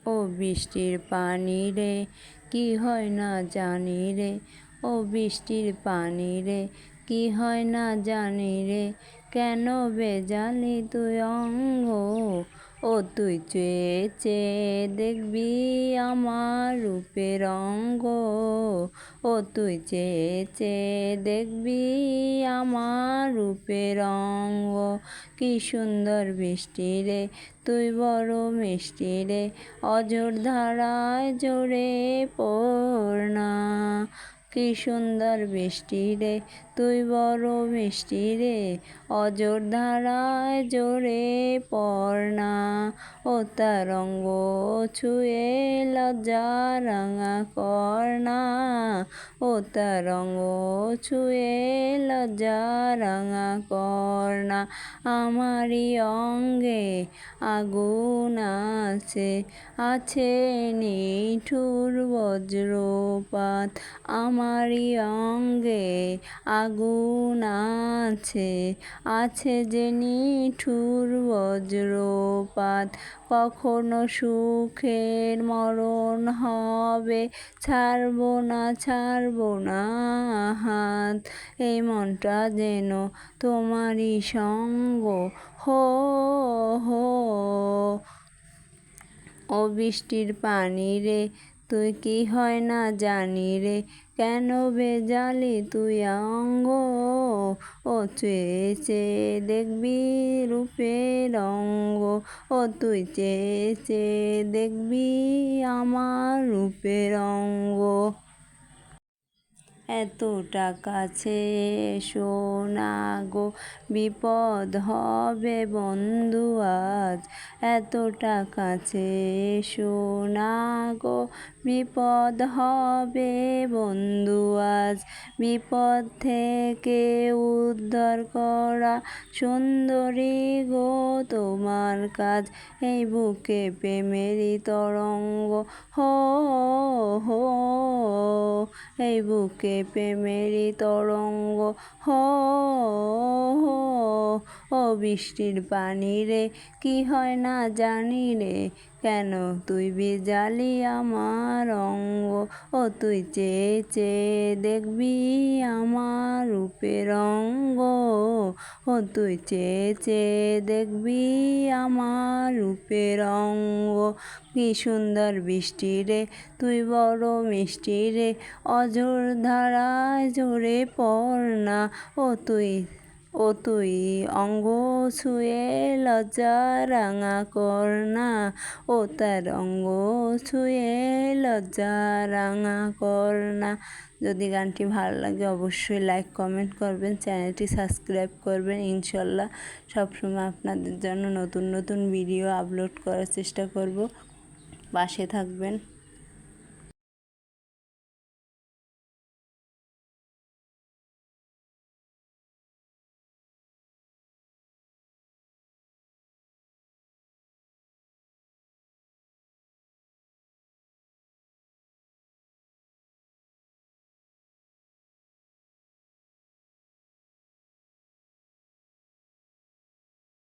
ও বৃষ্টির পানি রে কি হয় না জানি রে, ও বৃষ্টির পানি রে কি হয় না জানি রে, কেন বেজালি তুই অঙ্গ, ও তুই চেয়ে চেয়ে দেখবি আমার রূপের অঙ্গ, ও তুই চেয়ে চেয়ে দেখবি আমার রূপের অঙ্গ। কি সুন্দর বৃষ্টি রে তুই বড় মিষ্টি রে, অঝোর ধারায় জোরে পড় না। কি সুন্দর বৃষ্টি রে তুই বড় মিষ্টি রে, অঝোর ধারায় জোরে পড় না। ও তরঙ্গ ছুঁয়ে লজ্জা রাঙা কর না, ও তরঙ্গ ছুঁয়ে লজ্জা রাঙা কর না। আমারই অঙ্গে আগুন আছে, আছে নিঠুর বজ্রপাত, আমারই অঙ্গে আগুন আছে, আছে যে নিঠুর বজ্রপাত। কখনো সুখের মরণ হবে, ছাড়বো না ছাড়বো না হাত, এই মনটা যেন তোমারই সঙ্গ হো হো। ও বৃষ্টির পানি রে তুই কি হয় না জানি রে, কেন বেজালি তুই অঙ্গ, ও চেয়ে চেয়ে দেখবি রূপের অঙ্গ, ও তুই চেয়ে চেয়ে দেখবি আমার রূপের অঙ্গ। এতটা কাছে এসো না গো, বিপদ হবে বন্ধু আজ, এতটা কাছে এসো না গো, বিপদ হবে বন্ধু আজ। বিপদ থেকে উদ্ধার করা সুন্দরী গো তোমার কাজ, এই বুকে প্রেমেরই তরঙ্গ হো হো, এই বুকে প্রেমেরই তরঙ্গ হো হো। ও বৃষ্টির পানি রে কি হয় না জানি রে, কেন তুই বেজালি আমার অঙ্গ, ও তুই চেয়ে চেয়ে দেখবি আমার রূপের অঙ্গ, ও তুই চেয়ে চেয়ে দেখবি আমার রূপের অঙ্গ। কি সুন্দর বৃষ্টি রে তুই বড় মিষ্টি রে, অঝোর ধারায় জোরে পড় না, ও তুই অঙ্গ ছুঁয়ে লজ্জা রাঙা কর না, ও তার অঙ্গ ছুঁয়ে লজ্জা রাঙা কর না। যদি গানটি ভালো লাগে অবশ্যই লাইক কমেন্ট করবেন, চ্যানেলটি সাবস্ক্রাইব করবেন। ইনশাল্লাহ সবসময় আপনাদের জন্য নতুন নতুন ভিডিও আপলোড করার চেষ্টা করব, পাশে থাকবেন।